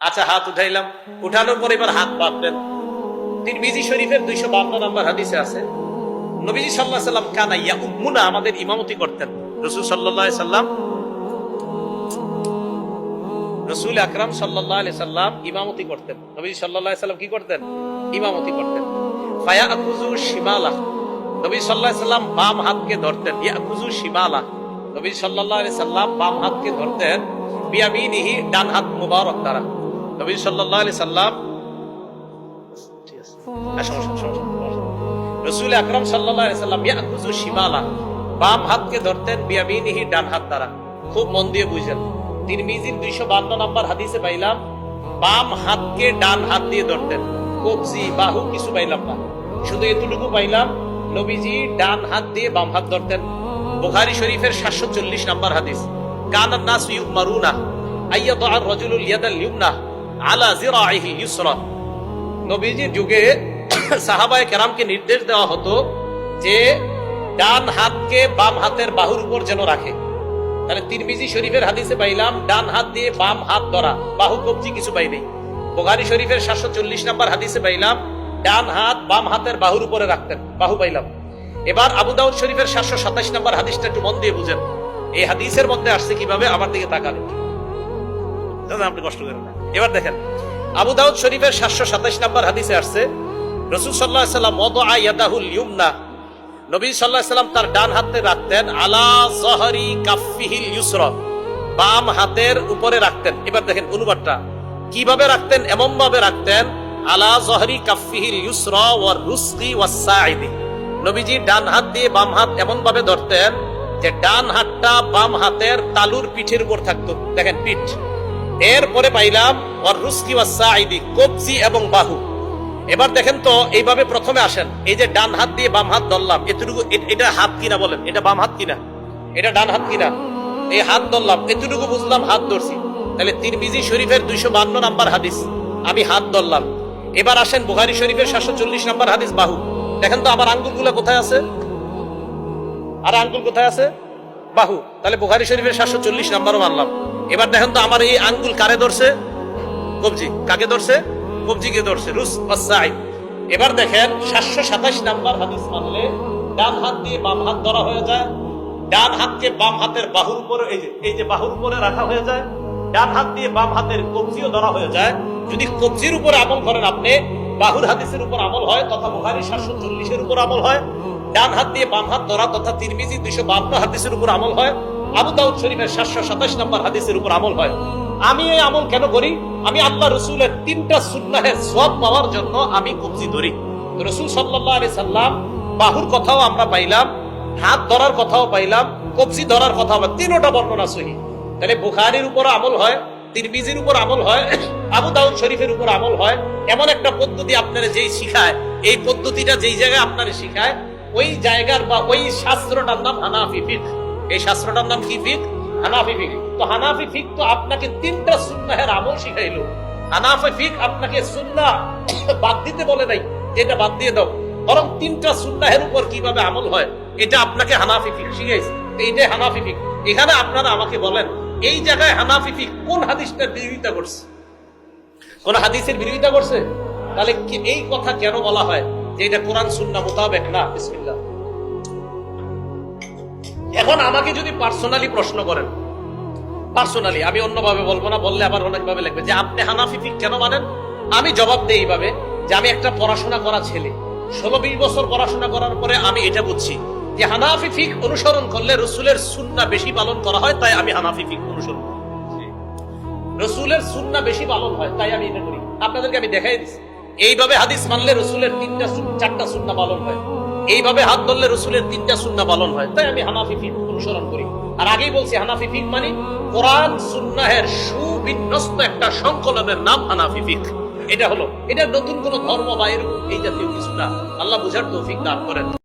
আচ্ছা, হাত উঠাইলাম, উঠানোর পর এবার হাত বাঁধলেন। তিরমিজি শরীফের 252 নম্বর হাদিসে আছে, নবীজি সাল্লাল্লাহু আলাইহি সাল্লাম কানা ইয়াউম্মুনা, আমাদের ইমামতি করতেন। রাসূল সাল্লাল্লাহু আলাইহি সাল্লাম, রাসূল আকরাম সাল্লাল্লাহু আলাইহি সাল্লাম ইমামতি করতেন। নবীজি সাল্লাল্লাহু আলাইহি সাল্লাম কি করতেন? ইমামতি করতেন। ফায়াকুযু শিমালা, নবী সাল্লাল্লাহু আলাইহি সাল্লাম বাম হাতকে ধরতেন। ইয়াকুযু শিমালা, নবী সাল্লাল্লাহু আলাইহি সাল্লাম বাম হাতকে ধরতেন। বিয়ামিনিহি, ডান হাত মুবারক দ্বারা। নবী সাল্লাল্লাহু আলাইহি সাল্লাম, ঠিক আছে, রাসূল আকরাম সাল্লাল্লাহু আলাইহি সাল্লাম ইয়াকুযু শিমালা, বাম হাতকে ধরতেন। বিয়ামিনিহি, ডান হাত দ্বারা। খুব মন দিয়ে বুঝেন, তিরমিজির 252 নম্বর হাদিসে পাইলাম বাম হাতকে ডান হাত দিয়ে ধরতেন। কবজি, বাহু কিছু পাইলাম না, শুধু এতটুকু পাইলাম নবীজি ডান হাত দিয়ে বাম হাত ধরতেন। বুখারী শরীফের 740 নম্বর হাদিস, কানান নাসু ইউমারুনা আইয়াদা আর-রাজুলুল ইয়াদাল ইউমনা আলা জিরাইহিল ইউসরা। নবীজির যুগে সাহাবায়ে কেরামকে নির্দেশ দেওয়া হতো যে ডান হাতকে বাম হাতের বাহুর উপর যেন রাখে। তাহলে তিরমিজি শরীফের হাদিসে পাইলাম ডান হাত দিয়ে বাম হাত ধরা, বাহু কবজি কিছু পাই নেই। বুখারী শরীফের 740 নম্বর হাদিসে পাইলাম ডান হাত বাম হাতের বাহুর উপরে রাখতেন, বাহু পাইলাম। এবার আবু দাউদ শরীফের 727 নম্বর হাদিসটা একটু মন দিয়ে বুঝেন। এই হাদিসের মধ্যে আসছে কিভাবে, আমার দিকে তাকান, আপনি কষ্ট করেন না। এবার দেখেন, আবু দাউদ শরীফের 727 নম্বর হাদিসে আসছে, রাসূল সাল্লাল্লাহু আলাইহি সাল্লাম ওয়াদা ইয়াদাহুল ইউমনা, নবী সাল্লাল্লাহু আলাইহি সাল্লাম তার ডান হাতে রাখতেন আলা যহরি কাফফিহিল ইউসরা, বাম হাতের উপরে রাখতেন। এবার দেখেন অনুবাদটা কিভাবে রাখতেন, এমন ভাবে রাখতেন আলা যহরি কাফফিহিল ইউসরা ওয়ার রুসকি ওয়াস সাইদি। নবীজি ডান হাত দিয়ে বাম হাত এমন ভাবে ধরতেন যে ডান হাতটা বাম হাতের তালুর পিঠের উপর থাকতো। দেখেন পিঠ, এরপরে পাইলাম ওয়ার রুসকি ওয়াস সাইদি, কবজি এবং বাহু। এবার দেখেন তো এইভাবে প্রথমে আসেন, এই যে ডান হাত দিয়ে বাম হাত ধরলাম, এতটুকু, এটা হাত কিনা বলেন, এটা বাম হাত কিনা, এটা ডান হাত কিনা, এই হাত ধরলাম, এতটুকু বুঝলাম হাত ধরছি। তাহলে তিরমিজি শরীফের 252 নম্বর হাদিস, আমি হাত ধরলাম। এবার আসেন বুখারী শরীফের 740 নম্বর হাদিস, বাহু। দেখেন তো আমার আঙ্গুলগুলো কোথায় আছে, আর আঙ্গুল কোথায় আছে, বাহু। তাহলে বুখারী শরীফের 740 নম্বরও মানলাম। এবার দেখেন তো আমার এই আঙ্গুল কারে ধরছে, কবজি। কাকে ধরছে, কবজিকে ধরছে, রুস ওয়াস সাইদ। এবার দেখেন 727 নাম্বার হাদিস মানলে ডান হাত দিয়ে বাম হাত ধরা হয়ে যায়, ডান হাতকে বাম হাতের বাহুর উপরে, এই যে বাহুর উপরে রাখা হয়ে যায়, ডান হাত দিয়ে বাম হাতের কবজিও ধরা হয়ে যায়। যদি কবজির উপর আমল করেন আপনি, বাহুর হাদিসের উপর আমল হয় তথা বুখারী 740 এর উপর আমল হয়। ডান হাত দিয়ে বাম হাত ধরা তথা তিরমিজি 252 হাদিসের উপর আমল হয়। আবু দাউদ শরীফের 727 নম্বর হাদিসের উপর আমল হয়। আমি এই আমল কেন করি? আমি আল্লাহ রসুলের 3টা সুন্নাহের সওয়াব পাওয়ার জন্য আমি কবজি ধরি। রাসূল সাল্লাল্লাহু আলাইহি সাল্লাম বাহুর কথাও আমরা পাইলাম, হাত ধরার কথাও পাইলাম, কবজি ধরার কথাও, 3টা বর্ণনা সহিহ। তাহলে বুখারীর উপর আমল হয়, তিরমিজির উপর আমল হয়, আবু দাউদ শরীফের উপর আমল হয়। এমন একটা পদ্ধতি আপনারা যেই শিখায়, এই পদ্ধতিটা যেই জায়গায় আপনারা শিখায়, ওই জায়গার বা ওই শাস্ত্রটার নাম হানাফি ফিকহ। এই শাস্ত্রটার নাম কি? ফিকহ, হানাফি ফিকহ। তো হানাফি ফিকহ তো আপনাকে 3টা সুন্নাহের আমল শিখাইলো। হানাফি ফিকহ আপনাকে সুন্নাহ বাদ দিতে বলে নাই, এটা বাদ দিয়ে দাও, বরং 3টা সুন্নাহের উপর কিভাবে আমল হয় এটা আপনাকে হানাফি ফিকহ শিখাইছে। এইটাই হানাফি ফিকহ। এখানে আপনারা আমাকে বলেন, এই জায়গায় হানাফি ফিকহ কোন হাদিসটার বিরোধিতা করছে? কোন হাদিসের বিরোধিতা করছে? তাহলে এই কথা কেন বলা হয় যে এটা কোরআন সুন্নাহ মোতাবেক না? বিসমিল্লাহ। এখন আমাকে যদি পার্সোনালি প্রশ্ন করেন, পার্সোনালি, আমি অন্যভাবে বলবো না, বললে আবার অনেকভাবে লাগবে যে আপনি হানাফি ফিকহ কেন মানেন, আমি জবাব দেই এইভাবে যে আমি একটা পড়াশোনা করা ছেলে, 16-20 বছর পড়াশোনা করার পরে আমি এটা বুঝছি যে হানাফি ফিকহ অনুসরণ করলে রাসূলের সুন্নাহ বেশি পালন করা হয়, তাই আমি হানাফি ফিকহ অনুসরণ করি। রাসূলের সুন্নাহ বেশি পালন হয় তাই আমি এটা করি। আপনাদেরকে আমি দেখাই দিচ্ছি, এইভাবে হাদিস মানলে রাসূলের 4টা সুন্নাহ পালন হয়, এইভাবে হাত ধরলে রাসূলের 3টা সুন্নাহ পালন হয়, তাই আমি হানাফি ফিকহ অনুসরণ করি। আর আগেই বলছি হানাফি ফিকহ মানে কোরআন সুন্নাহের সুবিন্যস্ত একটা সংকলনের নাম হানাফি ফিকহ। এটা হলো, এটা নতুন কোন ধর্ম বা এরকম এই জাতীয় কিছু না। আল্লাহ বুঝার তৌফিক দান করেন।